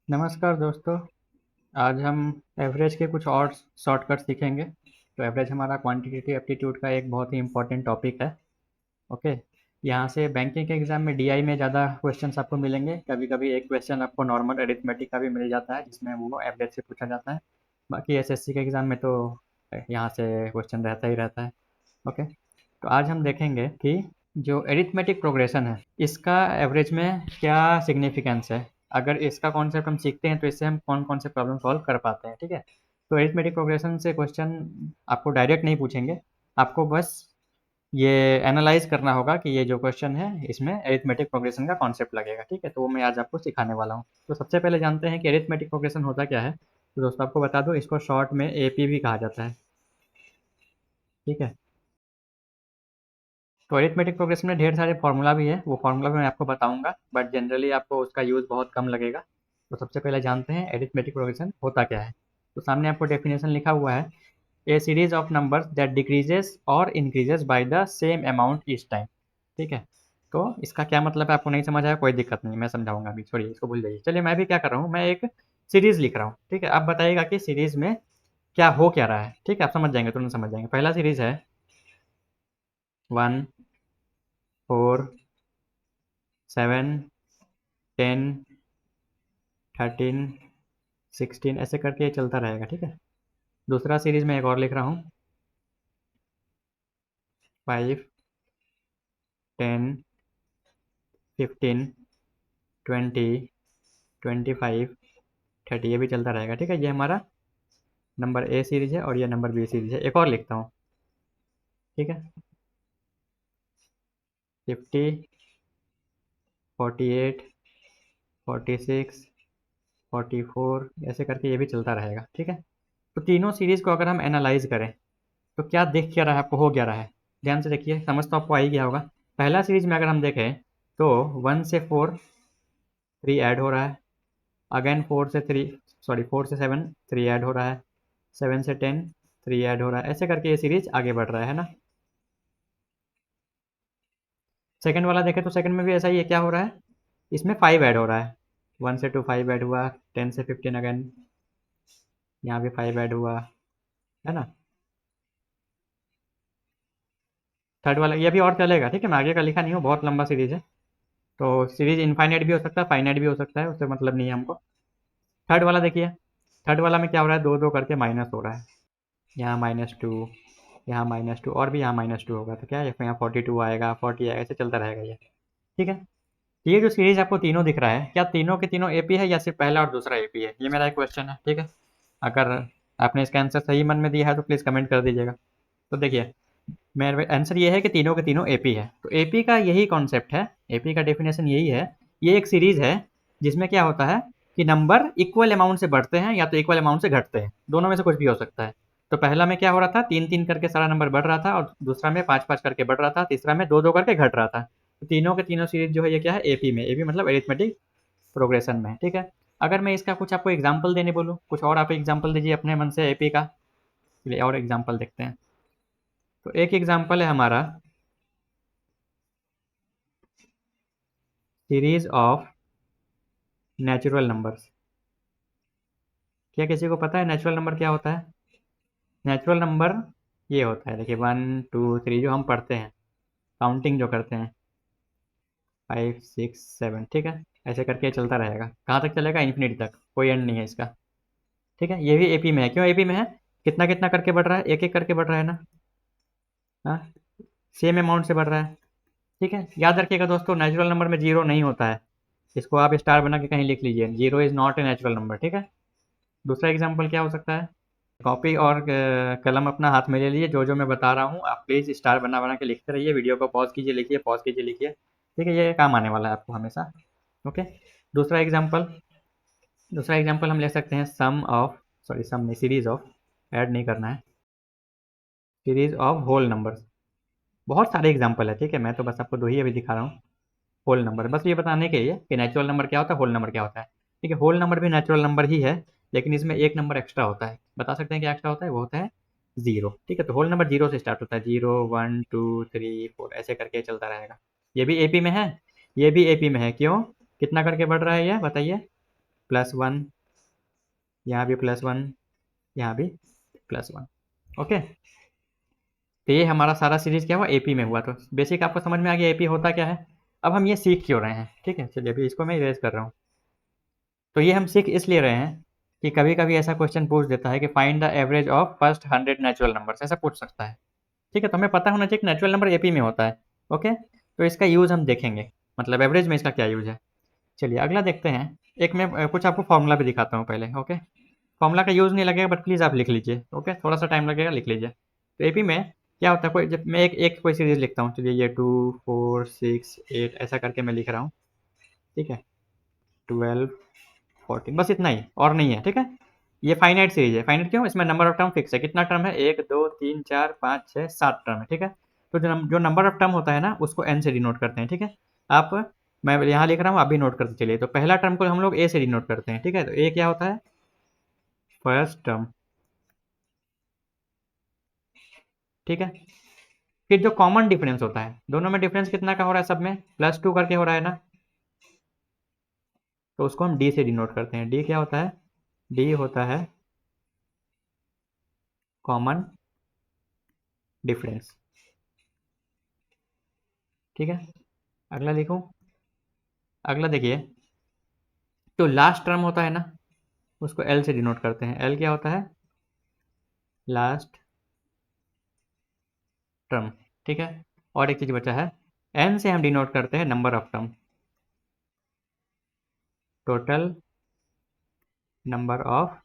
नमस्कार दोस्तों। आज हम एवरेज के कुछ और शॉर्टकट सीखेंगे। तो एवरेज हमारा क्वांटिटेटिव एप्टीट्यूड का एक बहुत ही इम्पोर्टेंट टॉपिक है। ओके। यहाँ से बैंकिंग के एग्ज़ाम में डीआई में ज़्यादा क्वेश्चंस आपको मिलेंगे। कभी कभी एक क्वेश्चन आपको नॉर्मल अरिथमेटिक का भी मिल जाता है जिसमें वो एवरेज से पूछा जाता है। बाकी एसएससी के एग्ज़ाम में तो यहाँ से क्वेश्चन रहता ही रहता है। ओके। तो आज हम देखेंगे कि जो एरिथमेटिक प्रोग्रेशन है इसका एवरेज में क्या सिग्निफिकेंस है। अगर इसका कॉन्सेप्ट हम सीखते हैं तो इससे हम कौन कौन से प्रॉब्लम सॉल्व कर पाते हैं। ठीक है। तो एरिथमेटिक प्रोग्रेशन से क्वेश्चन आपको डायरेक्ट नहीं पूछेंगे। आपको बस ये एनालाइज करना होगा कि ये जो क्वेश्चन है इसमें एरिथमेटिक प्रोग्रेशन का कॉन्सेप्ट लगेगा। ठीक है। तो वो मैं आज आपको सिखाने वाला हूँ। तो सबसे पहले जानते हैं कि एरिथमेटिक प्रोग्रेशन होता क्या है। तो दोस्तों आपको बता दूँ, इसको शॉर्ट में एपी भी कहा जाता है। ठीक है। तो अरिथमेटिक प्रोग्रेशन में ढेर सारे फार्मूला भी है, वो फार्मूला भी मैं आपको बताऊंगा, बट जनरली आपको उसका यूज़ बहुत कम लगेगा। तो सबसे पहले जानते हैं अरिथमेटिक प्रोग्रेशन होता क्या है। तो सामने आपको डेफिनेशन लिखा हुआ है, a series of numbers that decreases और increases by the same amount each time. ठीक है। तो इसका क्या मतलब है, आपको नहीं समझ आया कोई दिक्कत नहीं, मैं समझाऊंगा अभी, छोड़िए इसको भूल जाइए। चलिए मैं भी क्या कर रहा हूँ, मैं एक सीरीज लिख रहा हूँ। ठीक है। आप बताइएगा कि सीरीज में क्या हो क्या रहा है। ठीक है। आप समझ जाएंगे, तुरंत समझ जाएंगे। पहला सीरीज है 1, 4, 7, 10, 13, 16 ऐसे करके ये चलता रहेगा। ठीक है। दूसरा सीरीज में एक और लिख रहा हूँ, 5, 10, 15, 20, 25, 30, ये भी चलता रहेगा। ठीक है। ये हमारा नंबर ए सीरीज है और ये नंबर बी सीरीज है। एक और लिखता हूँ। ठीक है। 50, 48, 46, 44 ऐसे करके ये भी चलता रहेगा। ठीक है। तो तीनों सीरीज को अगर हम एनालाइज करें तो क्या दिख क्या रहा है, आपको हो क्या रहा है। ध्यान से देखिए, समझ तो आपको आ ही गया होगा। पहला सीरीज में अगर हम देखें तो 1 से 4 3 ऐड हो रहा है। अगेन 4 से 3, सॉरी 4 से 7 3 ऐड हो रहा है। 7 से 10 3 ऐड हो रहा है। ऐसे करके ये सीरीज आगे बढ़ रहा है ना। सेकंड वाला देखें तो सेकंड में भी ऐसा ही है। क्या हो रहा है, इसमें 5 ऐड हो रहा है। 1 से 2 5 ऐड हुआ, 10 से 15 अगेन यहाँ भी 5 ऐड हुआ, है ना। थर्ड वाला ये भी और चलेगा। ठीक है। मैं आगे का लिखा नहीं हूँ, बहुत लंबा सीरीज है। तो सीरीज इनफाइनाइट भी हो सकता है, फाइनाइट भी हो सकता है, उससे मतलब नहीं है हमको। थर्ड वाला देखिए, थर्ड वाला में क्या हो रहा है, दो दो करके माइनस हो रहा है। यहाँ -2, यहाँ -2 और भी यहाँ -2 होगा तो क्या है, यहाँ 42 आएगा, 40 आएगा, ऐसे चलता रहेगा ये। ठीक है। ये जो सीरीज आपको तीनों दिख रहा है, क्या तीनों के तीनों एपी है या सिर्फ पहला और दूसरा एपी है, ये मेरा एक क्वेश्चन है। ठीक है। अगर आपने इसका आंसर सही मन में दिया है तो प्लीज़ कमेंट कर दीजिएगा। तो देखिए, मेरा आंसर ये है कि तीनों के तीनों एपी है। तो एपी का यही कॉन्सेप्ट है, एपी का डेफिनेशन यही है। ये एक सीरीज है जिसमें क्या होता है कि नंबर इक्वल अमाउंट से बढ़ते हैं या तो इक्वल अमाउंट से घटते हैं, दोनों में से कुछ भी हो सकता है। तो पहला में क्या हो रहा था, 3 3 करके सारा नंबर बढ़ रहा था, और दूसरा में 5 5 करके बढ़ रहा था, तीसरा में 2 2 करके घट रहा था। तो तीनों के तीनों सीरीज जो है ये क्या है, एपी में। एपी मतलब एरिथमेटिक प्रोग्रेशन में। ठीक है। अगर मैं इसका कुछ आपको एग्जाम्पल देने बोलूँ, कुछ और आप एग्जाम्पल दीजिए अपने मन से एपी का। चलिए और एग्जाम्पल देखते हैं। तो एक एग्जाम्पल है हमारा, सीरीज ऑफ नेचुरल नंबर्स। क्या किसी को पता है नेचुरल नंबर क्या होता है। नेचुरल नंबर ये होता है, देखिए 1 2 3 जो हम पढ़ते हैं, काउंटिंग जो करते हैं, 5 6 7। ठीक है। ऐसे करके चलता रहेगा, कहाँ तक चलेगा, इन्फिनिटी तक, कोई एंड नहीं है इसका। ठीक है। ये भी एपी में है। क्यों एपी में है, कितना कितना करके बढ़ रहा है, एक एक करके बढ़ रहा है ना। हाँ, सेम अमाउंट से बढ़ रहा है। ठीक है। याद रखिएगा दोस्तों, नेचुरल नंबर में जीरो नहीं होता है। इसको आप स्टार बना के कहीं लिख लीजिए, zero is not a natural number. ठीक है। दूसरा एग्जाम्पल क्या हो सकता है, कॉपी और कलम अपना हाथ में ले लीजिए, जो जो मैं बता रहा हूँ आप प्लीज़ स्टार बना बना के लिखते रहिए। वीडियो को पॉज कीजिए, लिखिए, पॉज कीजिए, लिखिए। ठीक है। ये काम आने वाला है आपको हमेशा। ओके। दूसरा एग्जाम्पल, दूसरा एग्जाम्पल हम ले सकते हैं, सम ऑफ, सॉरी सम नहीं, सीरीज ऑफ, ऐड नहीं करना है, सीरीज ऑफ होल नंबर्स। बहुत सारे एग्जाम्पल है। ठीक है। मैं तो बस आपको दो ही अभी दिखा रहा हूँ। होल नंबर, बस ये बताने के लिए कि नेचुरल नंबर क्या होता है, होल नंबर क्या होता है। ठीक है। होल नंबर भी नेचुरल नंबर ही है, लेकिन इसमें एक नंबर एक्स्ट्रा होता है। बता सकते हैं क्या एक्स्ट्रा होता है, वो होता है जीरो। ठीक है। तो होल नंबर जीरो से स्टार्ट होता है, 0 1 2 3 4 ऐसे करके चलता रहेगा। ये भी एपी में है, ये भी एपी में है। क्यों, कितना करके बढ़ रहा है ये बताइए। +1, यहाँ भी +1, यहाँ भी +1। ओके, तो ये हमारा सारा सीरीज क्या हुआ, एपी में हुआ। तो बेसिक आपको समझ में आ गया एपी होता क्या है। अब हम ये सीख क्यों रहे हैं, ठीक है, चलिए अभी इसको मैं इरेज कर रहा हूँ। तो ये हम सीख इसलिए रहे हैं कि कभी कभी ऐसा क्वेश्चन पूछ देता है कि find the average of first 100 natural numbers, ऐसा पूछ सकता है। ठीक है, तो हमें पता होना चाहिए कि नेचुरल नंबर एपी में होता है। ओके, तो इसका यूज़ हम देखेंगे, मतलब एवरेज में इसका क्या यूज़ है। चलिए अगला देखते हैं। एक मैं कुछ आपको फॉर्मूला भी दिखाता हूँ पहले। ओके, फॉर्मूला का यूज़ नहीं लगेगा, बट प्लीज़ आप लिख लीजिए। ओके, थोड़ा सा टाइम लगेगा, लिख लीजिए। तो एपी में क्या होता है, कोई जब मैं एक एक कोई सीरीज लिखता हूँ, चलिए ये 2 4 6 8 ऐसा करके मैं लिख रहा हूँ। ठीक है, 12 14, बस इतना ही, और नहीं है। ठीक है, ये फाइनाइट सीरीज है। फाइनाइट क्यों, इसमें नंबर ऑफ टर्म फिक्स है। कितना टर्म है, 1 2 3 4 5 6 7 टर्म है। ठीक है, तो जो नंबर ऑफ टर्म होता है ना, उसको एन से डिनोट करते हैं। ठीक है, आप, मैं यहाँ लिख रहा हूँ, आप भी नोट करते चलिए। तो पहला टर्म को हम लोग ए से डिनोट करते हैं। ठीक है, तो ए क्या होता है, फर्स्ट टर्म। ठीक है, फिर जो कॉमन डिफरेंस होता है, दोनों में डिफरेंस कितना का हो रहा है, सब में +2 करके हो रहा है ना, तो उसको हम डी से डिनोट करते हैं। डी क्या होता है, डी होता है कॉमन डिफरेंस। ठीक है, अगला लिखूं। अगला देखिए, तो लास्ट टर्म होता है ना, उसको एल से डिनोट करते हैं। एल क्या होता है, लास्ट टर्म। ठीक है, और एक चीज बचा है, एन से हम डिनोट करते हैं number of term, total number of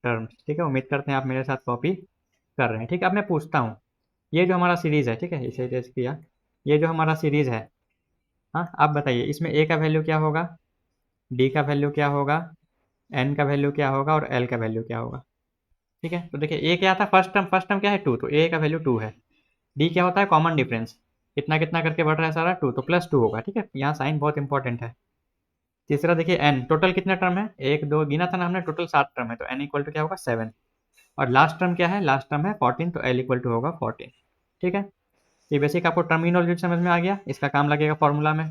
terms. ठीक है, उम्मीद करते हैं आप मेरे साथ कॉपी कर रहे हैं। ठीक है, अब मैं पूछता हूँ, ये जो हमारा सीरीज है, ठीक है, इसे टेस्ट किया, ये जो हमारा सीरीज है, हाँ आप बताइए इसमें ए का वैल्यू क्या होगा, डी का वैल्यू क्या होगा, एन का वैल्यू क्या होगा, और एल का वैल्यू क्या होगा। ठीक है, तो देखिए ए क्या था, फर्स्ट टर्म क्या है, 2, तो ए का वैल्यू 2 है। डी क्या होता है, कॉमन डिफरेंस, कितना कितना करके बढ़ रहा है सारा, 2, तो +2 होगा। ठीक है, यहाँ साइन बहुत इंपॉर्टेंट है। तीसरा देखिए एन, टोटल कितना टर्म है, 1 2 गिना था ना हमने, टोटल 7 टर्म है, तो एन इक्वल टू क्या होगा, 7। और लास्ट टर्म क्या है, लास्ट टर्म है 14, तो एल इक्वल टू होगा 14। ठीक है, ये बेसिक आपको टर्मिनोलॉजी समझ में आ गया, इसका काम लगेगा फॉर्मूला में।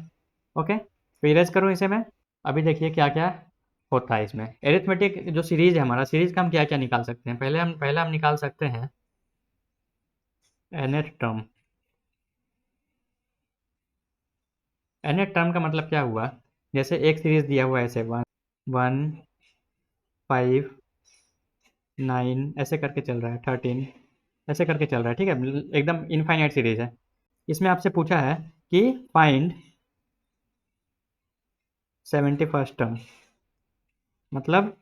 ओके, तो इरेज करूँ इसे मैं। अभी देखिए क्या क्या होता है इसमें। एरिथमेटिक जो सीरीज है हमारा, सीरीज का हम क्या क्या निकाल सकते हैं, पहले हम निकाल सकते हैं nth टर्म। nth टर्म का मतलब क्या हुआ, जैसे एक सीरीज दिया हुआ है ऐसे 1 1 5 9 ऐसे करके चल रहा है, 13 ऐसे करके चल रहा है। ठीक है, एकदम इनफाइनाइट सीरीज है। इसमें आपसे पूछा है कि फाइंड 71st टर्म, मतलब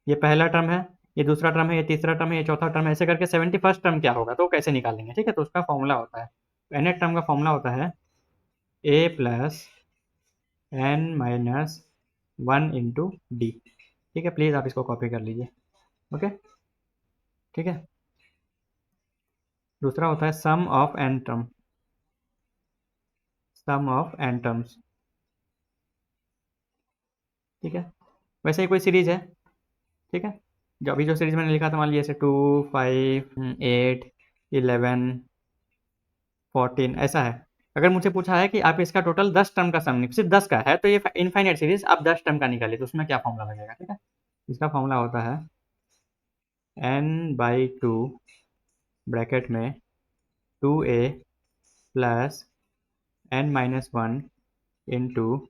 ये पहला टर्म है, ये दूसरा टर्म है, ये तीसरा टर्म है, ये चौथा टर्म है, ऐसे करके 71st टर्म क्या होगा, तो वो कैसे निकालेंगे। ठीक है, तो उसका फॉर्मूला होता है, nth टर्म का फॉर्मूला होता है a plus n minus 1 into D. ठीक है, प्लीज़ आप इसको कॉपी कर लीजिए। ओके, ठीक है, दूसरा होता है sum of n term, sum of n terms. ठीक है, वैसे ही कोई सीरीज है। ठीक है, जो अभी जो सीरीज मैंने लिखा था, मान लीजिए जैसे 2 5 8 11 14 ऐसा है। अगर मुझे पूछा है कि आप इसका टोटल 10 टर्म का सम, सिर्फ 10 का है, तो ये इनफाइनाइट सीरीज आप 10 टर्म का निकालिए, तो उसमें क्या फॉर्मूला लगेगा। ठीक है, इसका फॉर्मूला होता है n/2 ब्रैकेट में 2a plus n-1 into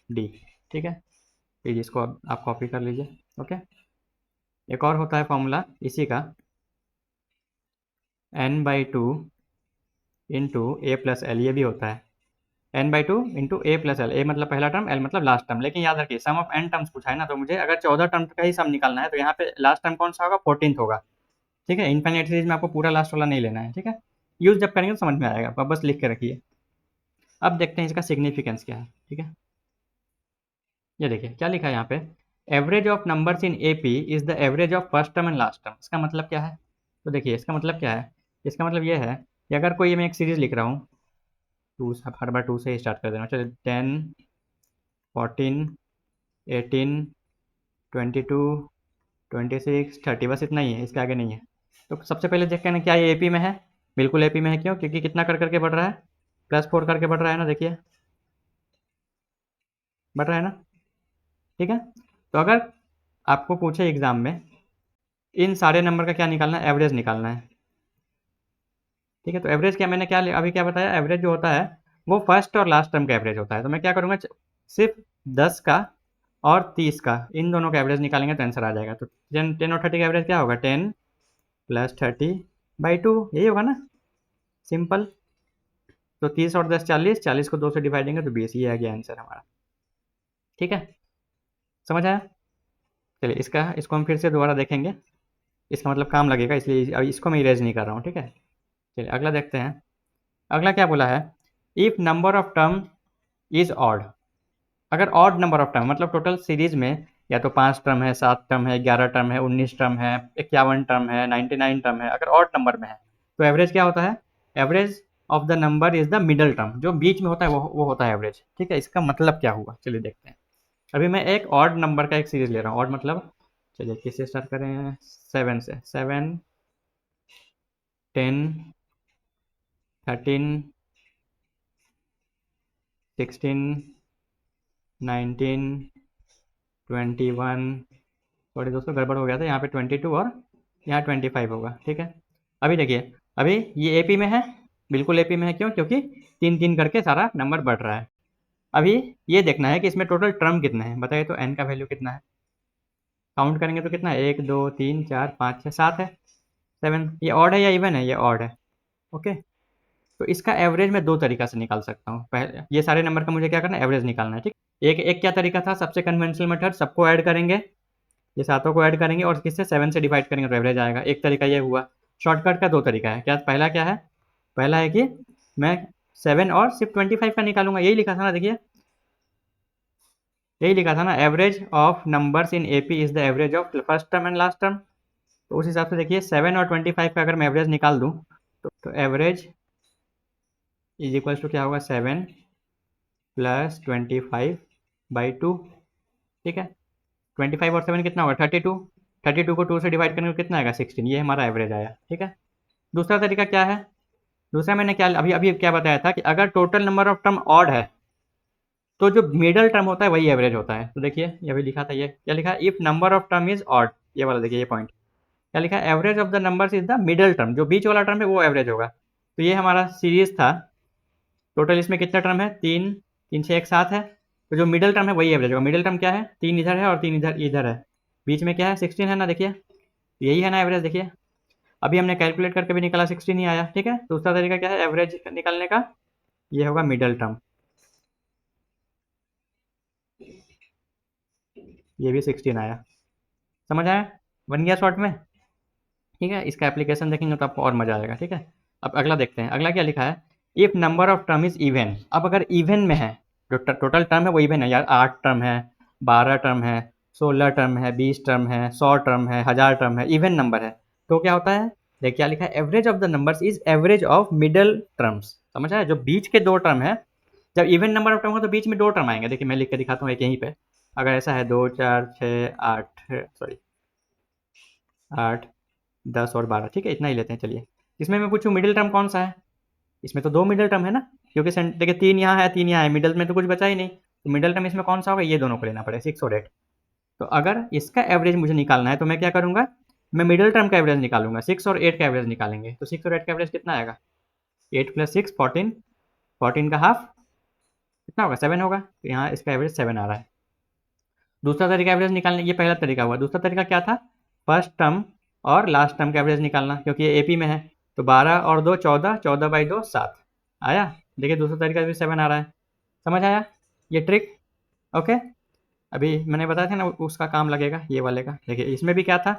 D. ठीक है, फिर इसको आप कॉपी कर लीजिए। ओके, एक और होता है फॉर्मूला इसी का, n/2 इंटू ए प्लस एल, ये भी होता है n/2 इंटू ए प्लस एल, ए मतलब पहला टर्म, एल मतलब लास्ट टर्म। लेकिन याद रखिए सम ऑफ n टर्म्स पूछा है ना, तो मुझे अगर 14 टर्म का ही सम निकालना है, तो यहाँ पे लास्ट टर्म कौन सा होगा, 14th होगा। ठीक है, इनफाइनाइट सीरीज में आपको पूरा लास्ट वाला नहीं लेना है। ठीक है, यूज जब करेंगे तो समझ में आएगा, आप बस लिख के रखिए। अब देखते हैं इसका सिग्निफिकेंस क्या है। ठीक है, ये देखिए क्या लिखा है यहाँ पे, average of numbers in AP is the average of first term and last term. इसका मतलब क्या है, तो देखिए इसका मतलब क्या है, इसका मतलब ये है कि अगर कोई मैं एक सीरीज लिख रहा हूँ, टू, हर बार 2 से ही स्टार्ट कर देना, चलिए 10 14 18 22 26 30, बस इतना ही है, इसके आगे नहीं है। तो सबसे पहले देखते हैं क्या ये एपी में है, बिल्कुल एपी में है। क्यों, क्योंकि कितना कर करके बढ़ रहा है, +4 करके बढ़ रहा है ना, देखिए बढ़ रहा है ना। ठीक है। तो अगर आपको पूछे एग्जाम में इन सारे नंबर का क्या निकालना है, एवरेज निकालना है, ठीक है। तो एवरेज क्या मैंने क्या अभी क्या बताया, एवरेज जो होता है वो फर्स्ट और लास्ट टर्म का एवरेज होता है। तो मैं क्या करूँगा, सिर्फ 10 का और 30 का इन दोनों का एवरेज निकालेंगे तो आंसर आ जाएगा। तो 10 और 30 का एवरेज क्या होगा, 10 + 30/2, यही होगा ना, सिंपल। तो 30 और 10 40, 40 को 2 से डिवाइड देंगे तो 20, ये आ गया आंसर हमारा। ठीक है, समझ आया। चलिए इसको हम फिर से दोबारा देखेंगे, इसका मतलब काम लगेगा, इसलिए अब इसको मैं इरेज नहीं कर रहा हूँ। ठीक है, चलिए अगला देखते हैं। अगला क्या बोला है, if number of term is odd. अगर ऑड नंबर ऑफ टर्म मतलब टोटल सीरीज में या तो 5 टर्म है, 7 टर्म है, 11 टर्म है, 19 टर्म है, 51 टर्म है, 99 टर्म है, अगर ऑड नंबर में है तो एवरेज क्या होता है, average of the number is the middle term, जो बीच में होता है वो होता है एवरेज। ठीक है, इसका मतलब क्या हुआ, चलिए देखते हैं। अभी मैं एक ऑड नंबर का एक सीरीज ले रहा हूँ, ऑड मतलब, चलिए किससे स्टार्ट करें, 7 से, 7 10 13 16 19 21, सॉरी दोस्तों गड़बड़ हो गया था, यहाँ पे 22 और यहाँ 25 होगा। ठीक है, अभी देखिए, अभी ये एपी में है, बिल्कुल एपी में है, क्यों, क्योंकि 3 3 करके सारा नंबर बढ़ रहा है। अभी ये देखना है कि इसमें टोटल टर्म कितने हैं, बताइए तो एन का वैल्यू कितना है, काउंट करेंगे तो कितना है, 1 2 3 4 5 6 7 है, 7। ये ऑड है या इवन है, ये ऑड है। ओके, तो इसका एवरेज मैं दो तरीका से निकाल सकता हूँ। पहले ये सारे नंबर का मुझे क्या करना है, एवरेज निकालना है। ठीक, एक एक क्या तरीका था, सबसे कन्वेंशनल मेथड, सबको ऐड करेंगे, ये सातों को ऐड करेंगे और किससे, 7 से डिवाइड करेंगे तो एवरेज आएगा। एक तरीका ये हुआ। शॉर्टकट का दो तरीका है, क्या पहला क्या है, पहला है कि मैं 7 और सिर्फ 25 का निकालूंगा, यही लिखा था ना, देखिए यही लिखा था ना, average of numbers in AP is the average of first term and last term. तो उस हिसाब से देखिए 7 और 25 का अगर मैं एवरेज निकाल दूँ तो एवरेज इज इक्वल्स टू क्या होगा, 7 + 25/2। ठीक है, 25 और 7 कितना होगा, 32, 32 को 2 से डिवाइड करने में कितना आएगा, 16, ये हमारा एवरेज आया। ठीक है, दूसरा तरीका क्या है, दूसरा मैंने क्या अभी अभी क्या बताया था कि अगर total number of term odd है तो जो मिडल टर्म होता है वही एवरेज होता है। तो देखिए ये भी लिखा था, ये क्या लिखा है, if number of term is odd, ये वाला देखिए, ये पॉइंट क्या लिखा है, average of the numbers is the middle term, जो बीच वाला टर्म है वो एवरेज होगा। तो ये हमारा सीरीज था, टोटल इसमें कितना टर्म है, 3 3 6 1 7 है, तो जो मिडल टर्म है वही एवरेज होगा। मिडल टर्म क्या है, 3 इधर है और 3 इधर इधर है, बीच में क्या है, 16 है ना, देखिए यही है ना एवरेज। देखिए अभी हमने कैलकुलेट करके भी निकाला, 16 ही आया। ठीक है, दूसरा तरीका क्या है एवरेज निकालने का, ये होगा मिडल टर्म, ये भी 16 आया। समझ आया, बन गया शॉर्ट में। ठीक है, इसका एप्लीकेशन देखेंगे तो आपको और मजा आएगा। ठीक है, अब अगला देखते हैं, अगला क्या लिखा है, if number of term is even. अब अगर इवन में है, जो टोटल टर्म है वो इवन है यार, 8 टर्म है, 12 टर्म है, 16 टर्म है, 20 टर्म है, 100 टर्म है, 1000 टर्म है, इवन नंबर है, तो क्या होता है, देखिए क्या लिखा है, average of the numbers is average of middle terms. समझ आया, जो बीच के दो टर्म है, जब इवन नंबर ऑफ टर्म हो तो बीच में दो टर्म आएंगे। देखिए मैं लिख के दिखाता हूँ एक यहीं पे, अगर ऐसा है 2 4 6 8, सॉरी 8 10 और 12, ठीक है इतना ही लेते हैं। चलिए इसमें मैं पूछूँ मिडिल टर्म कौन सा है, इसमें तो दो मिडिल टर्म है ना, क्योंकि देखिए 3 यहाँ है 3 यहाँ है, मिडिल में तो कुछ बचा ही नहीं, तो मिडिल टर्म इसमें कौन सा होगा, ये दोनों को लेना पड़ेगा, 6 और 8। तो अगर इसका एवरेज मुझे निकालना है तो मैं क्या करूँगा, मैं मिडिल टर्म का एवरेज निकालूंगा, 6 और 8 का एवरेज निकालेंगे। तो 6 और 8 का एवरेज कितना आएगा, 8 + 6 14, 14 का हाफ कितना होगा, 7 होगा, तो यहाँ इसका एवरेज 7 आ रहा है। दूसरा तरीका एवरेज निकालने, ये पहला तरीका हुआ। दूसरा तरीका क्या था, फर्स्ट टर्म और लास्ट टर्म का एवरेज निकालना, क्योंकि ये एपी में है। तो 12 और 2 14, 14/2 7 आया। देखिए दूसरा तरीका भी 7 आ रहा है। समझ आया ये ट्रिक, ओके। अभी मैंने बताया था ना उसका काम लगेगा ये वाले का। देखिए इसमें भी क्या था,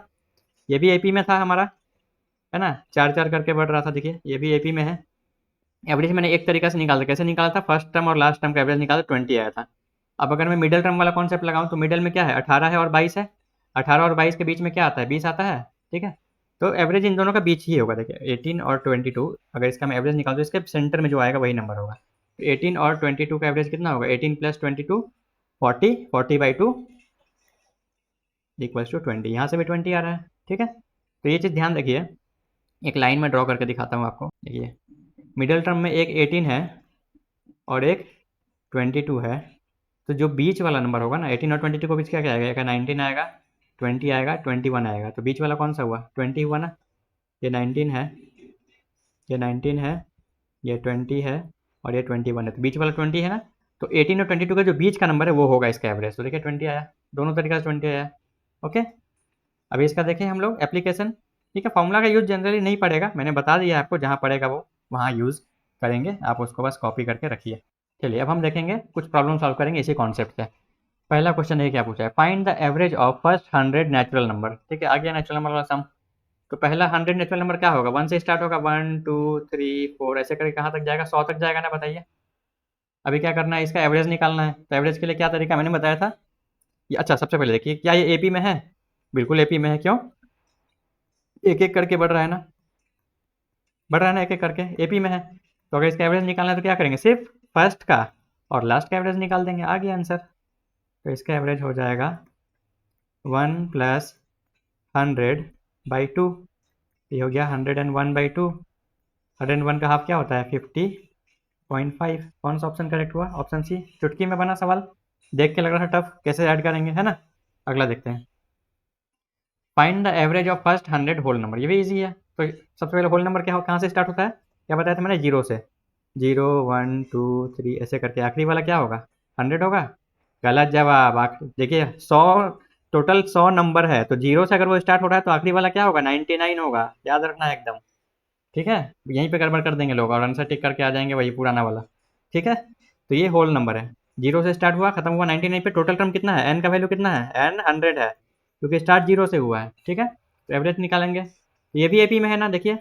ये भी एपी में था हमारा, है ना, 4 4 करके बढ़ रहा था। देखिए ये भी एपी में है। एवरेज मैंने एक तरीका से निकाला, कैसे निकाला था, फर्स्ट टर्म और लास्ट टर्म का एवरेज निकाला, 20 आया था। अब अगर मैं मिडिल टर्म वाला कॉन्सेप्ट लगाऊं तो मिडिल में क्या है, 18 है और 22 है, 18 और 22 के बीच में क्या आता है, 20 आता है। ठीक है, तो एवरेज इन दोनों का बीच ही होगा। देखिए 18 और 22, अगर इसका मैं एवरेज निकालूँ तो इसके सेंटर में जो आएगा वही नंबर होगा। तो 18 और 22 का एवरेज कितना होगा, 18 + 22 40, 40/2 इक्वल्स टू 20, यहाँ से भी 20 आ रहा है। ठीक है, तो ये चीज़ ध्यान रखिए, एक लाइन में ड्रॉ करके दिखाता हूँ आपको। देखिए मिडिल टर्म में एक 18 है और एक 22 है, तो जो बीच वाला नंबर होगा ना 18 और 22 को बीच क्या क्या आएगा, 19 आएगा, 20 आएगा, 21 आएगा। तो बीच वाला कौन सा हुआ, 20 हुआ ना। ये 19 है, ये 19 है, ये 20 है और ये 21 है। तो बीच वाला 20 है ना। तो 18 और 22 का जो बीच का नंबर है वो होगा इसका एवरेज। तो देखिए 20 आया, दोनों तरीके से 20 आया। ओके, अभी इसका देखें हम लोग एप्लीकेशन। ठीक है, फॉर्मूला का यूज़ जनरली नहीं पड़ेगा, मैंने बता दिया आपको, जहाँ पड़ेगा वो वहाँ यूज़ करेंगे, आप उसको बस कॉपी करके रखिए। चलिए अब हम देखेंगे कुछ प्रॉब्लम सॉल्व करेंगे इसी कॉन्सेप्ट से। पहला क्वेश्चन ये क्या पूछा है, find the average of first 100 natural number. ठीक है, आ गया नेचुरल नंबर वाला सम। तो पहला 100 नेचुरल नंबर क्या होगा, 1 से स्टार्ट होगा, 1 2 3 4 ऐसे करके कहाँ तक जाएगा, 100 तक जाएगा ना, बताइए। अभी क्या करना है, इसका एवरेज निकालना है। तो एवरेज के लिए क्या तरीका मैंने बताया था, ये अच्छा सबसे पहले देखिए क्या ये एपी में है, बिल्कुल एपी में है। क्यों, एक एक करके बढ़ रहा है ना, बढ़ रहा है ना एक एक करके, एपी में है। तो अगर इसका एवरेज निकालना है तो क्या करेंगे, सिर्फ फर्स्ट का और लास्ट का एवरेज निकाल देंगे, आ गया आंसर। तो इसका एवरेज हो जाएगा 1 + 100/2। ये हो गया 101/2। 101 का हाफ क्या होता है, 50.5। कौन सा ऑप्शन करेक्ट हुआ, ऑप्शन सी। चुटकी में बना सवाल, देख के लग रहा था टफ, कैसे ऐड करेंगे, है ना। अगला देखते हैं, find the average of first 100 whole number. ये भी इजी है। तो सबसे पहले होल नंबर क्या हो, कहाँ से स्टार्ट होता है, क्या बताया था मैंने, 0 से। 0 1 2 3 ऐसे करके आखिरी वाला क्या होगा, 100 होगा। गलत जवाब। देखिए 100, टोटल 100 नंबर है, तो 0 से अगर वो स्टार्ट हो रहा है तो आखिरी वाला क्या होगा, 99 होगा, याद रखना है एकदम। ठीक है, यहीं पे गड़बड़ कर देंगे लोग और आंसर टिक करके आ जाएंगे वही पुराना वाला। ठीक है, तो ये होल नंबर है, 0 से स्टार्ट हुआ, खत्म हुआ 99 पे। टोटल टर्म कितना है, एन का वैल्यू कितना है, एन 100 है, क्योंकि स्टार्ट 0 से हुआ है। ठीक है, तो एवरेज निकालेंगे। तो ये भी एपी में है ना, देखिए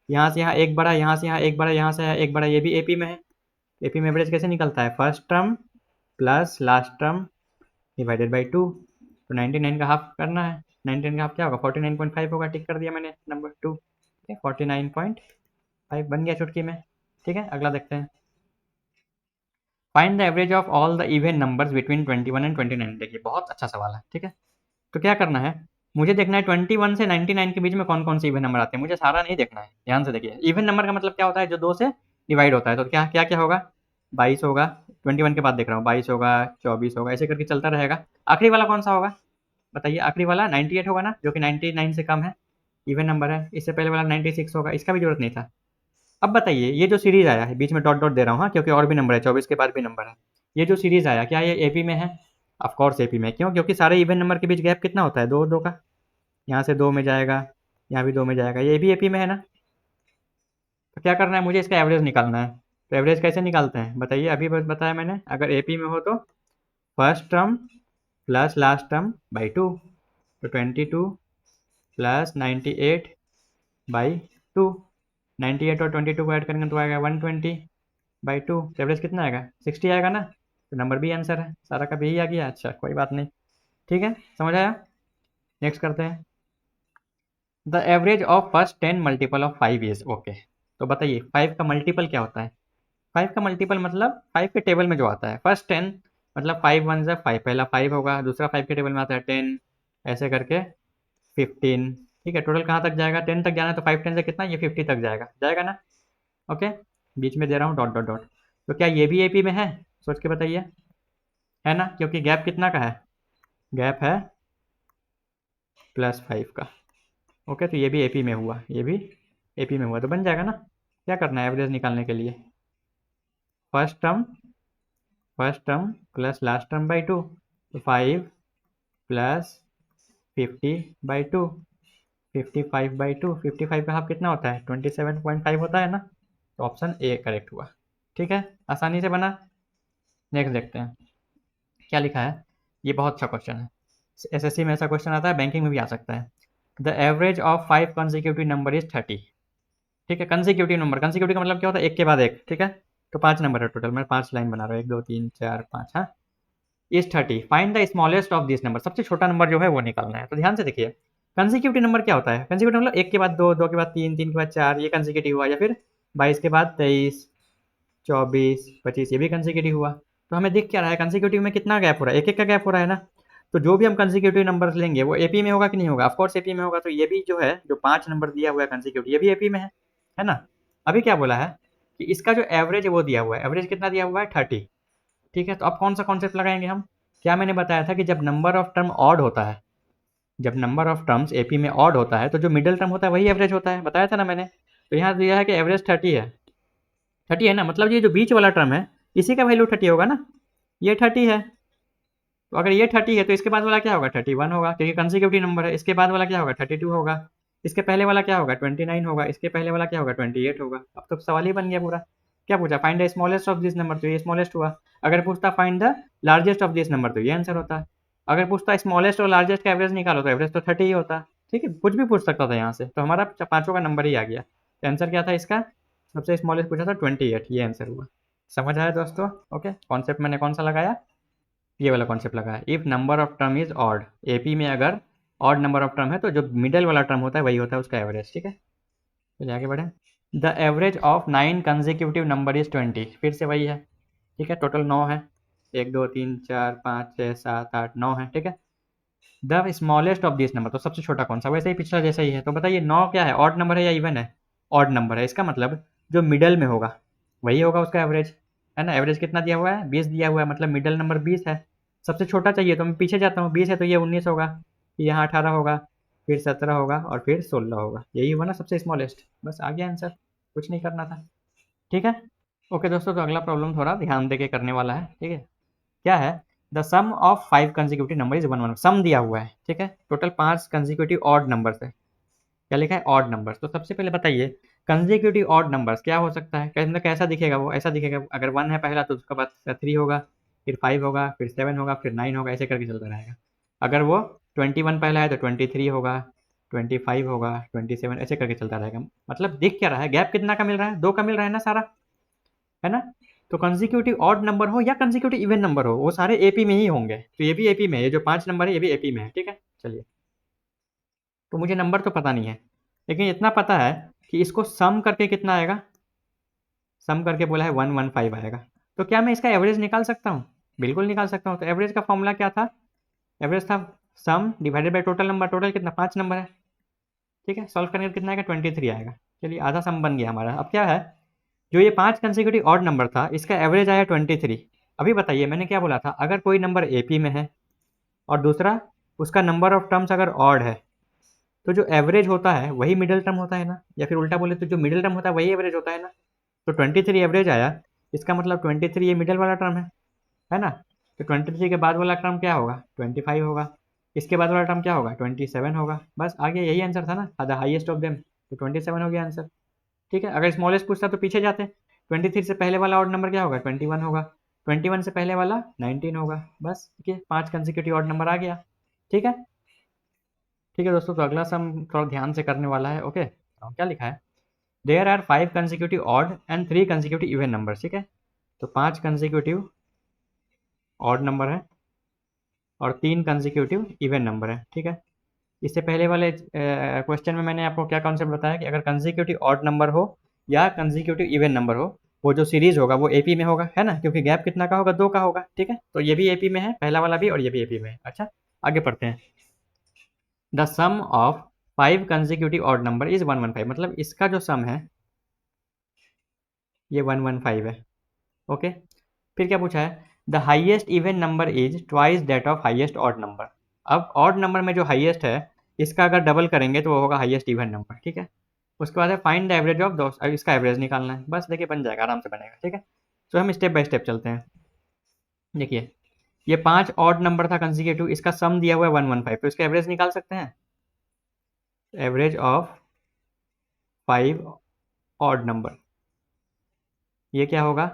यहाँ से यहाँ एक बड़ा, यहाँ से यहाँ एक बड़ा, यहाँ से एक बड़ा, ये भी एपी में है। एपी में एवरेज कैसे निकलता है, first term plus last term divided by 2। तो 99 का हाफ करना है, 99 का हाफ क्या होगा, 49.5 होगा। टिक कर दिया मैंने नंबर 2। ठीक है, 49.5 बन गया चुटकी में। ठीक है, अगला देखते हैं, find the average of all the even numbers between 21 and 29। देखिए बहुत अच्छा सवाल है। ठीक है, तो क्या करना है, मुझे देखना है 21 से 99 के बीच में कौन कौन से इवन नंबर आते हैं, मुझे सारा नहीं देखना है। ध्यान से देखिए, इवन नंबर का मतलब क्या होता है, जो 2 से डिवाइड होता है। तो क्या क्या क्या होगा, 22 होगा, 21 के बाद देख रहा हूँ, 22 होगा, 24 होगा, ऐसे करके चलता रहेगा। आखिरी वाला कौन सा होगा, बताइए, आखिरी वाला 98 होगा ना, जो कि 99 से कम है, इवन नंबर है। इससे पहले वाला 96 होगा, इसका भी जरूरत नहीं था। अब बताइए, ये जो सीरीज आया है, बीच में डॉट डॉट दे रहा हूँ हाँ, क्योंकि और भी नंबर है, 24 के बाद भी नंबर है। ये जो सीरीज आया, क्या ये एपी में है, ऑफ कोर्स एपी में। क्यों, क्योंकि सारे इवन नंबर के बीच गैप कितना होता है, 2 2 का। यहाँ से 2 में जाएगा, यहाँ भी 2 में जाएगा, ये भी एपी में है ना। तो क्या करना है, मुझे इसका एवरेज निकालना है। तो एवरेज कैसे निकालते हैं, बताइए, अभी बस बताया मैंने, अगर एपी में हो तो first term plus last term by 2। तो 22 प्लस 98/2। 98 और 22 को ऐड करेंगे तो आएगा 120/2। एवरेज कितना आएगा, 60 आएगा ना। तो नंबर भी आंसर है, सारा का भी यही आ गया। अच्छा कोई बात नहीं, ठीक है, समझ आया। नेक्स्ट करते हैं, the average of first 10 multiple of 5 is okay. तो बताइए 5 का मल्टीपल क्या होता है, 5 का मल्टीपल मतलब 5 के टेबल में जो आता है, फर्स्ट 10 मतलब 5 1 से 5, पहला 5 होगा, दूसरा 5 के टेबल में आता है 10, ऐसे करके 15। ठीक है, टोटल कहाँ तक जाएगा, 10 तक जाना है, तो 5 10 से कितना, ये 50 तक जाएगा, जाएगा ना। ओके, बीच में दे रहा हूँ डॉट डॉट डॉट। तो क्या ये भी एपी में है, सोच के बताइए, है ना, क्योंकि गैप कितना का है, गैप है +5 का। ओके, तो ये भी एपी में हुआ, ये भी एपी में हुआ, तो बन जाएगा ना। क्या करना है एवरेज निकालने के लिए, first term plus last term by 2। तो 5 + 50/2, 55/2। 55 का हाफ कितना होता है, 27.5 होता है ना। तो ऑप्शन ए करेक्ट हुआ। ठीक है, आसानी से बना। नेक्स्ट देखते हैं क्या लिखा है, ये बहुत अच्छा क्वेश्चन है, एसएससी में ऐसा क्वेश्चन आता है, बैंकिंग में भी आ सकता है। The average of 5 consecutive number is 30। ठीक है, कंसेक्यूटिव नंबर, कंसेक्यूटिव का मतलब क्या होता है, एक के बाद एक। ठीक है, तो 5 नंबर है टोटल, मैं 5 लाइन बना रहा हूँ, 1 2 3 4 5, हाँ। Is 30, find the smallest of this number. सबसे छोटा नंबर जो है वो निकालना है। तो ध्यान से देखिए, कंसेक्यूटिव नंबर क्या होता है, कंसेक्यूटिव मतलब 1 के बाद 2, 2 के बाद 3, 3 के बाद 4, ये कंसेक्यूटिव हुआ। या फिर 22 के बाद 23, 24 25, ये भी कंसेक्यूटिव हुआ। तो हमें दिख क्या रहा है, कंसेक्यूटिव में कितना गैप हो रहा है, एक एक का गैप हो रहा है ना। तो जो भी हम कंसेक्यूटिव नंबर लेंगे वो एपी में होगा कि नहीं होगा, ऑफकोर्स एपी में होगा। तो ये भी जो है, जो 5 नंबर दिया हुआ है कंसेक्यूटिव, ये भी एपी में है ना। अभी क्या बोला है कि इसका जो एवरेज है वो दिया हुआ है, एवरेज कितना दिया हुआ है, 30। ठीक है, तो अब कौन सा कॉन्सेप्ट लगाएंगे हम? क्या मैंने बताया था कि जब नंबर ऑफ टर्म ऑड होता है, जब नंबर ऑफ टर्म्स एपी में ऑड होता है तो जो मिडिल टर्म होता है वही एवरेज होता है, बताया था ना मैंने। तो यहाँ दिया है कि एवरेज 30 है, 30 है ना, मतलब ये जो बीच वाला टर्म है इसी का वैल्यू 30 होगा ना, ये 30 है। तो अगर ये 30 है तो इसके बाद वाला क्या होगा, 31 होगा, क्योंकि कंसेक्यूटिव नंबर है। इसके बाद वाला क्या होगा, 32 होगा। इसके पहले वाला क्या होगा, 29 होगा। इसके पहले वाला क्या होगा, 28 होगा। अब तो सवाल ही बन गया पूरा। क्या पूछा, find the smallest of this number, तो ये स्मॉलेस्ट हुआ। अगर पूछता find the largest of this number, तो ये आंसर होता। अगर पूछता स्मॉलेस्ट और लार्जेस्ट का एवरेज निकालो, तो एवरेज तो 30 ही होता। ठीक है, कुछ भी पूछ सकता था यहाँ से, तो हमारा पांचों का नंबर ही आ गया। तो आंसर क्या था इसका, सबसे स्मॉलेस्ट पूछा था 28, ये आंसर हुआ। समझ आया दोस्तों? ओके, कॉन्सेप्ट मैंने कौन सा लगाया, ये वाला कॉन्सेप्ट लगा है। If number of term is odd, AP में अगर ऑड नंबर ऑफ टर्म है तो जो मिडल वाला टर्म होता है वही होता है उसका एवरेज। ठीक है, चलिए आगे बढ़े। The average of 9 consecutive number is 20, फिर से वही है। ठीक है, टोटल 9 है, 1 2 3 4 5 6 7 8 9 है। ठीक है, the smallest of this number, तो सबसे छोटा कौन सा, वैसे ही पिछला जैसा ही है। तो बताइए 9 क्या है, ऑड नंबर है या इवन है? ऑड नंबर है, इसका मतलब जो मिडल में होगा वही होगा उसका एवरेज, है ना। एवरेज कितना दिया हुआ है, 20 दिया हुआ है, मतलब मिडल नंबर 20 है। सबसे छोटा चाहिए तो मैं पीछे जाता हूँ, 20 है तो ये 19 होगा, यहाँ 18 होगा, फिर 17 होगा और फिर 16 होगा, यही हुआ ना सबसे स्मॉलेस्ट। बस आ गया आंसर, कुछ नहीं करना था। ठीक है, ओके दोस्तों, तो अगला प्रॉब्लम थोड़ा ध्यान दे के करने वाला है। ठीक है, क्या है, the sum of 5 consecutive number is 1 1, sum दिया हुआ है। ठीक है, टोटल 5 कंसेक्यूटिव ऑड नंबर्स है। क्या लिखा है, ऑड नंबर्स। तो सबसे पहले बताइए कंसेक्यूटिव ऑड नंबर्स क्या हो सकता है, मतलब कैसा दिखेगा वो, ऐसा दिखेगा अगर 1 है पहला तो उसके बाद 3 होगा, फिर 5 होगा, फिर 7 होगा, फिर 9 होगा, ऐसे करके चलता रहेगा। अगर वो 21 पहला है तो 23 होगा, 25 होगा, 27, ऐसे करके चलता रहेगा। मतलब दिख क्या रहा है, गैप कितना का मिल रहा है, 2 का मिल रहा है ना सारा, है ना। तो कंसेक्यूटिव ऑड नंबर हो या कंसेक्यूटिव इवन नंबर हो, वो सारे एपी में ही होंगे। तो ये भी एपी में है, ये जो 5 नंबर है ये भी एपी में है। ठीक है, चलिए, तो मुझे नंबर तो पता नहीं है, लेकिन इतना पता है कि इसको सम करके कितना आएगा, सम करके बोला है 115 आएगा। तो क्या मैं इसका एवरेज निकाल सकता हूँ, बिल्कुल निकाल सकता हूँ। तो एवरेज का फॉर्मूला क्या था, एवरेज था सम divided by total number, total कितना 5 नंबर है। ठीक है, सॉल्व करने का कितना आएगा, 23 आएगा। चलिए, आधा सम बन गया हमारा। अब क्या है, जो ये 5 कंसेक्यूटिव ऑड नंबर था इसका एवरेज आया 23। अभी बताइए मैंने क्या बोला था, अगर कोई नंबर एपी में है और दूसरा उसका नंबर ऑफ टर्म्स अगर ऑड है, तो जो एवरेज होता है वही मिडिल टर्म होता है ना, या फिर उल्टा बोले तो जो मिडिल टर्म होता है वही एवरेज होता है ना। तो 23 एवरेज आया, इसका मतलब 23 ये मिडिल वाला टर्म है ना। तो 23 के बाद वाला टर्म क्या होगा, 25 होगा। इसके बाद वाला टर्म क्या होगा, 27 होगा। बस आगे यही आंसर था ना, द हाईएस्ट ऑफ देम, तो 27 हो गया आंसर। ठीक है, अगर स्मॉलेस्ट पूछता तो पीछे जाते, 23 से पहले वाला ऑड नंबर क्या होगा, 21 होगा, 21 से पहले वाला 19 होगा। बस ठीक है, 5 कंसेक्यूटिव ऑड नंबर आ गया। ठीक है, ठीक है दोस्तों, तो अगला सम थोड़ा ध्यान से करने वाला है। ओके, क्या लिखा है, there are 5 consecutive odd and 3 consecutive even number. ठीक है, तो 5 कंसेक्यूटिव ऑड नंबर है और 3 कंसेक्यूटिव इवन नंबर है। ठीक है, इससे पहले वाले क्वेश्चन में मैंने आपको क्या कॉन्सेप्ट बताया कि अगर कंसेक्यूटिव ऑड नंबर हो या कंसेक्यूटिव इवन नंबर हो, वो जो सीरीज होगा वो एपी में होगा, है ना, क्योंकि गैप कितना का होगा, 2 का होगा। ठीक है, तो ये भी एपी में है, पहला वाला भी और ये भी एपी में है। अच्छा, आगे पढ़ते हैं। The sum of 5 consecutive odd number is 115, मतलब इसका जो सम है ये 115 है। ओके, फिर क्या पूछा है, the highest even number is twice that of highest odd number. अब ऑड नंबर में जो हाइएस्ट है इसका अगर डबल करेंगे तो वो होगा हाइएस्ट इवन नंबर। ठीक है, उसके बाद है फाइंड द एवरेज ऑफ दोस्त, अब इसका एवरेज निकालना है। बस देखिए बन जाएगा, आराम से बनेगा। ठीक है, तो हम स्टेप बाय स्टेप चलते हैं। देखिए, ये 5 ऑड नंबर था कंसेक्यूटिव, इसका सम दिया हुआ है 115, तो इसका एवरेज निकाल सकते हैं। एवरेज ऑफ 5 ऑड नंबर, ये क्या होगा,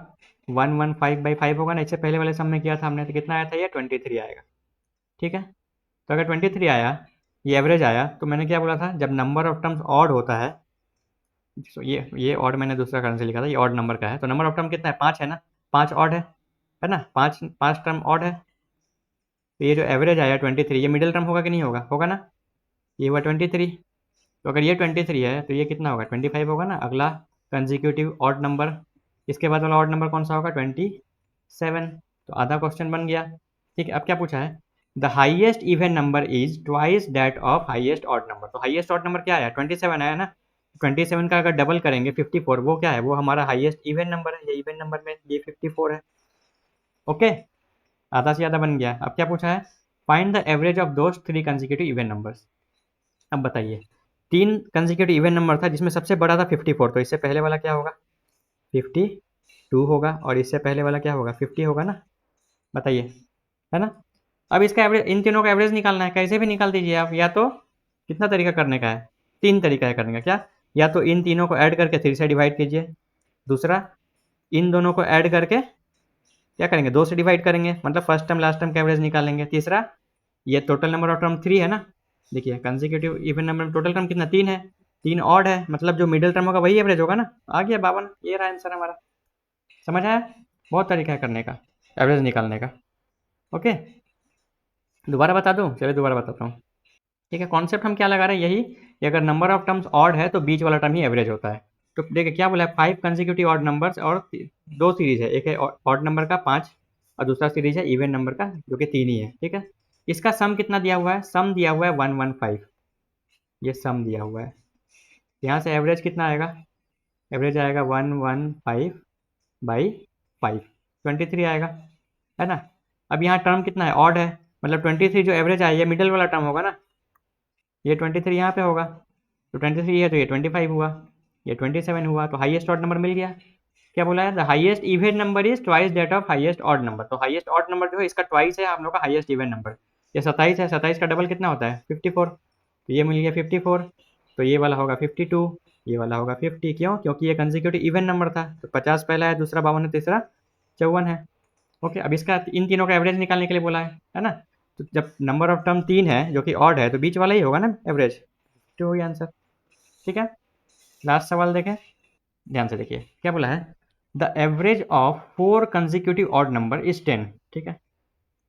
115/5 होगा ना। इससे पहले वाले सम में किया था हमने, तो कितना आया था, ये 23 आएगा। ठीक है, तो अगर 23 आया, ये एवरेज आया, तो मैंने क्या बोला था, जब नंबर ऑफ टर्म्स ऑड होता है, तो ये ऑड मैंने दूसरा कारण से लिखा था, ये ऑड नंबर का है, तो नंबर ऑफ टर्म कितना है, 5 है ना, 5 ऑड है ना, 5 5 टर्म ऑड है। तो ये जो एवरेज आया 23, ये मिडिल टर्म होगा कि नहीं होगा, होगा ना, ये हुआ 23। तो अगर ये 23 है तो ये कितना होगा, 25 होगा ना, अगला कंसेक्यूटिव ऑड नंबर। इसके बाद वाला ऑड नंबर कौन सा होगा, 27। तो आधा क्वेश्चन बन गया। ठीक है, अब क्या पूछा है, the highest even number is twice that of highest odd number. तो हाइएस्ट ऑड नंबर क्या आया, 27 आया ना। 27 का अगर डबल करेंगे 54, वो क्या है, वो हमारा हाइएस्ट इवन नंबर है, ये इवन नंबर में ये 54 है। ओके, आधा से ज़्यादा बन गया। अब क्या पूछा है, find the average of those 3 consecutive even numbers. अब बताइए, 3 कंसेक्यूटिव इवन नंबर था जिसमें सबसे बड़ा था 54, तो इससे पहले वाला क्या होगा, 52 होगा, और इससे पहले वाला क्या होगा, 50 होगा ना, बताइए, है ना। अब इसका एवरेज, इन तीनों का एवरेज निकालना है, कैसे भी निकाल दीजिए आप, या तो कितना तरीका करने का है, 3 तरीका है करने का, क्या, या तो इन तीनों को ऐड करके 3 से डिवाइड कीजिए, दूसरा इन दोनों को ऐड करके क्या करेंगे, 2 से डिवाइड करेंगे, मतलब फर्स्ट टर्म लास्ट टर्म का एवरेज निकालेंगे, तीसरा ये टोटल नंबर ऑफ टर्म 3 है ना, देखिए कंसेक्यूटिव इवन नंबर में टोटल टर्म कितना, 3 है, 3 ऑड है, मतलब जो मिडिल टर्म होगा वही एवरेज होगा ना, आ गया 52, ये रहा आंसर हमारा। समझ आया, बहुत तरीका है करने का, एवरेज निकालने का। ओके, दोबारा बता दूं, चलिए दोबारा बताता हूँ। ठीक है, कॉन्सेप्ट हम क्या लगा रहे हैं, यही कि अगर नंबर ऑफ टर्म्स ऑड है तो बीच वाला टर्म ही एवरेज होता है। तो देखिए क्या बोला है, 5 कंसेक्यूटिव ऑड नंबर्स, और 2 सीरीज है, एक है ऑड नंबर का 5 और दूसरा सीरीज है इवन नंबर का जो कि 3 ही है। ठीक है, इसका सम कितना दिया हुआ है, सम दिया हुआ है 115, ये सम दिया हुआ है। यहाँ से एवरेज कितना आएगा, एवरेज आएगा 115 बाई 5, 23 आएगा, है ना। अब यहाँ टर्म कितना है, ऑड है, मतलब 23 जो एवरेज आया ये मिडिल वाला टर्म होगा ना, ये 23 यहाँ पे होगा, तो 23 है तो ये 25 हुआ, ये 27 हुआ, तो हाईएस्ट ऑड नंबर मिल गया। क्या बोला है, the highest even number is twice that of highest odd number, तो हाईएस्ट ऑड नंबर जो है इसका ट्वाइस है हम लोग का हाईएस्ट इवन नंबर। ये 27 है, 27 का डबल कितना होता है 54, तो ये मिल गया 54, तो ये वाला होगा 52, ये वाला होगा 50, क्यों, क्योंकि ये कंसेक्यूटिव इवन नंबर था, तो 50 पहला है, दूसरा 52 है, तीसरा 54 है। ओके, अब इसका इन तीनों का एवरेज निकालने के लिए बोला है ना। तो जब नंबर ऑफ टर्म 3 है जो कि ऑड है तो बीच वाला ही होगा ना एवरेज, तो हो गया आंसर। ठीक है, लास्ट सवाल देखें, ध्यान से देखिए क्या बोला है, the average of 4 consecutive odd number is 10। ठीक है,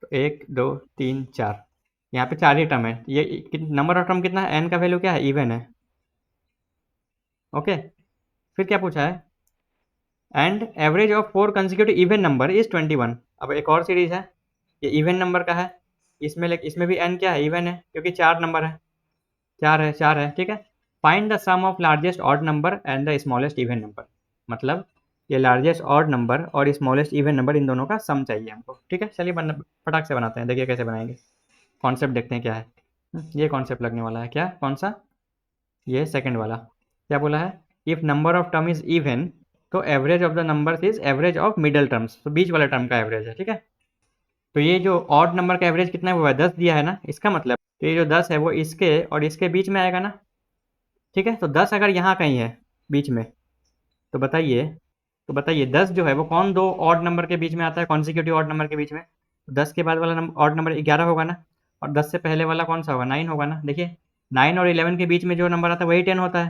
तो 1 2 3 4, यहाँ पे 4 ही टर्म है, ये नंबर ऑफ टर्म कितना है, एन का वैल्यू क्या है, इवन है। ओके, फिर क्या पूछा है, and average of 4 consecutive even number is 21। अब एक और सीरीज है, ये इवन नंबर का है, इसमें भी एन क्या है, इवन है, क्योंकि 4 नंबर है, 4 है। ठीक है, find the sum of largest odd number and the smallest even number, मतलब ये लार्जेस्ट ऑड नंबर और स्मॉलेस्ट इवन नंबर इन दोनों का सम चाहिए हमको। ठीक है, चलिए फटाक से बनाते हैं, देखिए कैसे बनाएंगे, कॉन्सेप्ट देखते हैं क्या है। ये कॉन्सेप्ट लगने वाला है, क्या, कौन सा, ये सेकंड वाला। क्या बोला है, if number of term is even तो average of the number is average of middle terms, तो बीच वाले टर्म का एवरेज है। ठीक है, तो ये जो ऑड नंबर का एवरेज कितना हुआ है, 10 दिया है ना, इसका मतलब तो ये जो 10 है वो इसके और इसके बीच में आएगा ना। ठीक है, तो 10 अगर यहाँ कहीं है बीच में, तो बताइए, 10 जो है वो कौन दो ऑड नंबर के बीच में आता है, कॉन्सिक्यूटिव ऑड नंबर के बीच में, तो 10 के बाद वाला ऑड नंबर 11 होगा ना, और 10 से पहले वाला कौन सा होगा, 9 होगा ना। देखिए 9 और 11 के बीच में जो नंबर आता है वही 10 होता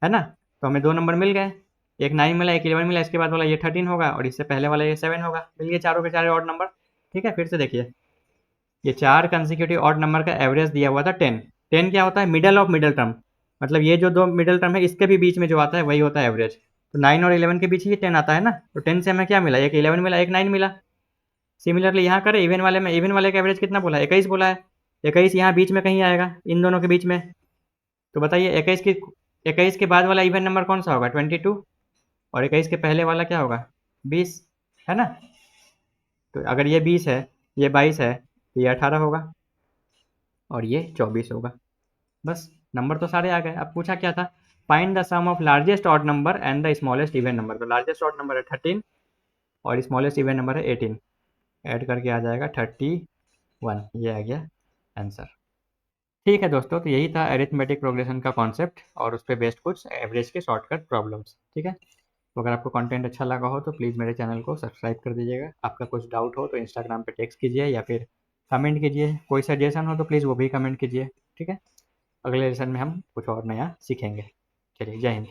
है ना। तो हमें 2 नंबर मिल गए, एक 9 मिला, एक 11 मिला, इसके बाद वाला ये 13 होगा और इससे पहले वाला ये 7 होगा, मिल गए चारों के चारों ऑड नंबर। ठीक है, फिर से देखिए, ये 4 कंसेक्यूटिव ऑड नंबर का एवरेज दिया हुआ था 10। 10 क्या होता है, मिडल ऑफ मिडल टर्म, मतलब ये जो 2 मिडल टर्म है इसके भी बीच में जो आता है वही होता है एवरेज। तो 9 और 11 के बीच ही 10 आता है ना, तो 10 से हमें क्या मिला, एक 11 मिला, एक 9 मिला। सिमिलरली यहाँ करें इवन वाले में, इवन वाले का एवरेज कितना बोला है, 21 बोला है, 21 यहाँ बीच में कहीं आएगा इन दोनों के बीच में। तो बताइए 21 के बाद वाला इवन नंबर कौन सा होगा, 22, और 21 के पहले वाला क्या होगा, 20, है ना। तो अगर ये 20 है, ये 22 है, तो ये 18 होगा और ये 24 होगा। बस नंबर तो सारे आ गए। अब पूछा क्या था, find the sum of largest odd number and the smallest even number, तो लार्जेस्ट ऑड नंबर है 13 और स्मॉलेस्ट इवन नंबर है 18, ऐड करके आ जाएगा 31, ये आ गया आंसर। ठीक है दोस्तों, तो यही था अरिथमेटिक प्रोग्रेशन का कॉन्सेप्ट और उस पर बेस्ड कुछ एवरेज के शॉर्टकट प्रॉब्लम्स। ठीक है, तो अगर आपको कंटेंट अच्छा लगा हो तो प्लीज़ मेरे चैनल को सब्सक्राइब कर दीजिएगा। आपका कुछ डाउट हो तो इंस्टाग्राम पे टेक्स्ट कीजिए या फिर कमेंट कीजिए, कोई सजेशन हो तो प्लीज़ वो भी कमेंट कीजिए। ठीक है, अगले लेसन में हम कुछ और नया सीखेंगे। चलिए, जय हिंद।